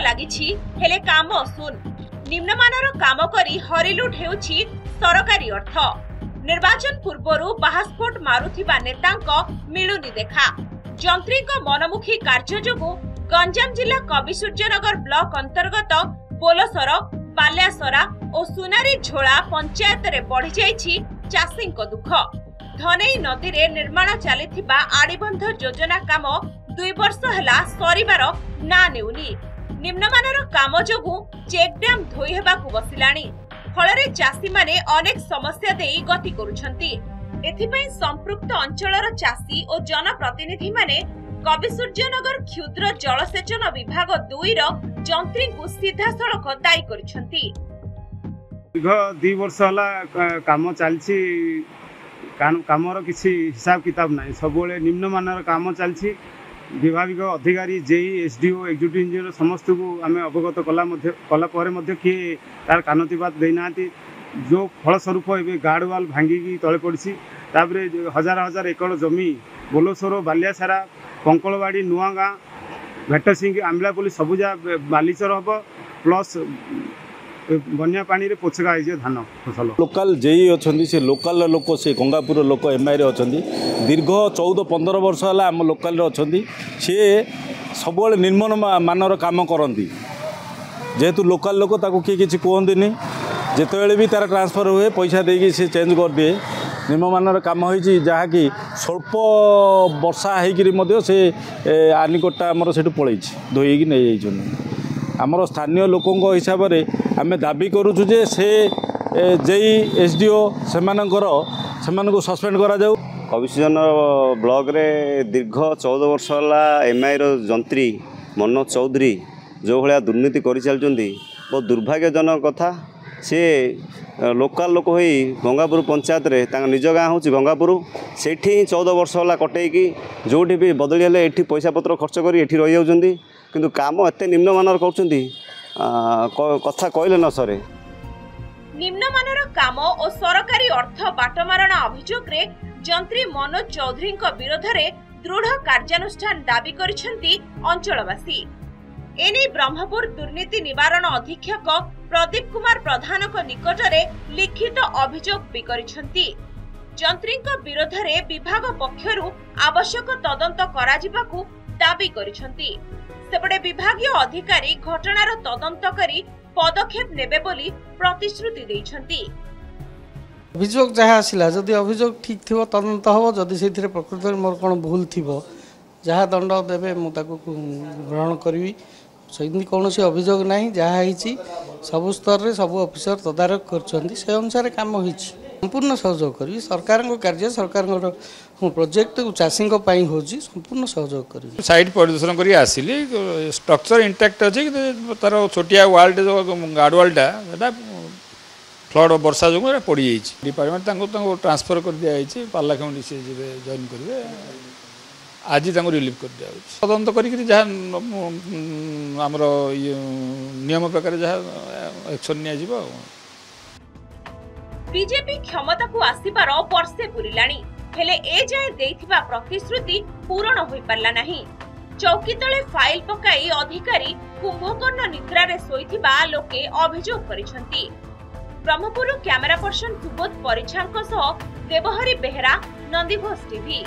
लागिछि हेले काम सुन निम्नमानर काम करी हरिलुट हेउछि सरकारी अर्थ। निर्वाचन पूर्वरु बाहास्फोट मारुथिबा नेतांक मिलुनी देखा। जंत्रीक मनमुखी कार्य जोगु गंजाम जिला कविसूर्यनगर ब्लॉक अंतर्गत बोलसर बाल्यासरा और सुनारी झोला पंचायत रे बढ़ी जाइछि चाषींक दुख। धनेई नदी रे निर्माण चलिथिबा आड़ीबंध योजना काम 2 वर्ष हला सरिबार ना नेउनी। निम्नमानर काम जोगु चेक डैम धोई हेबाकु बसिलाणी। फलरे चाषी माने अनेक समस्या देई गति करूछंती। एथिपई संपृक्त अंचलर चाषी और जनप्रतिनिधि माने कविसूर्यनगर क्षुद्र जलसेचन विभाग 2 रो जंत्री को सीधा सड़क दायी करिसंती। 2 वर्ष हला काम चलछि। कामर किसी हिसाब किताब नहीं। सब निम्नमानर काम चलछि। विभाग अधिकारी जेई एसडीओ एक्जिक्यूटिव इंजीनियर समस्त को आम अवगत कला किए तार कानतिपात देना। जो फलस्वरूप ए गार्ड वाल भांगिकी तले पड़ी। हजार हजार एकड़ जमी बोलसर बालियासारा कंकलवाड़ी नुआगाँ भेटसिंह आमलापल्ली सबुजा बालीचर हम प्लस बन्या पानी रे पोछका है धान फसल। लोकल जेई अच्छा से लोकल लोक से गंगापुर लोक एमआई अच्छा दीर्घ 14-15 वर्ष है आम लोकल अच्छा सी सब निम्न मानर काम करती। जेहेतु लोकल लोक ताको किए किसी कहते जिते भी तार ट्रांसफर हुए पैसा देकी सी चेंज कर दिए। निम्न मानर काम होती जहाँकि स्वल्प वर्षा होकर से आनिकोटा आमर से पलि धोईकी नहीं जाइए। आमर स्थानीय लोकों हिसाब से आम दाबी करुचु जे से जेई एसडीओ से सस्पेंड करा जाऊ। कविसूर्यनगर ब्लॉक रे दीर्घ 14 वर्ष है एमआई रो जंत्री मनोज चौधरी जो भाया दुर्नीति कर चलती बहुत दुर्भाग्यजनक कथा। सी लोकल लोक हो गंगापुर पंचायत रे निज गाँ हूँ गंगापुर से 14 वर्ष है कटेकी जो भी बदली हेले ये पैसा पत्र खर्च कर रही जाऊँगी किंतु काम एत निम्नमानर कथा कहले न सरे। निम्नमानर काम और सरकारी अर्थ बाटमारणा अभियोग रे जंत्री मनोज चौधरी विरोध रे दृढ़ कार्यानुष्ठान दाबी करिसेंती अंचलवासी। एने ब्रह्मपुर दुर्नीति निवारण अधीक्षक प्रदीप कुमार प्रधान निकट रे लिखित अभियोग भी करिसेंती। जंत्री विरोध रे विभाग पक्षरु आवश्यक तदंत कराजिबाकू दाबी करिसेंती। सेपटे विभागीय अधिकारी घटनार तदंत करी पदक्षेप नेबे बोली प्रतिश्रुति दैछंती। अभियोग जहाँ आसला जदि अभियोग ठीक थी तदंत हम जदि से प्रकृत में मोर कौन भूल थी जहाँ दंड देवे मुझे ग्रहण करी। सेमती कौन सी अभियोग ना जहाँ सबु स्तर में सबू ऑफिसर तदारख कर से अनुसार काम हो संपूर्ण सहयोग करी। सरकार कार्य सरकार प्रोजेक्ट चाषी हो संपूर्ण सहयोग करी। साइट परिदर्शन कर आसिली स्ट्रक्चर इंटैक्ट अच्छे तार छोटिया वाल्ड जो गार्ड वाल्टा फ्लड वर्षा जो पड़ जाइए। डिपार्टमेंट ट्रांसफर कर दिखाई पार्लाखेमुंडी सी जॉइन करेंगे। आज रिलीफ कर दिया तदंत कर नियम प्रकार जहाँ एक्शन निया। बीजेपी क्षमता को आसिबार वर्षे पुरिलाणी हेले ए जाए देइथिबा प्रतिश्रुति पूरण होई पारला नाही। चौकी तले फाइल पकाई अधिकारी कुंभकर्ण निद्रा रे सोइथिबा लोके अभियोग करिसंती। ब्रह्मपुर कैमरा पर्सन सुबोध परिछांक सह देवहरी बेहरा, नंदीघोष टीवी।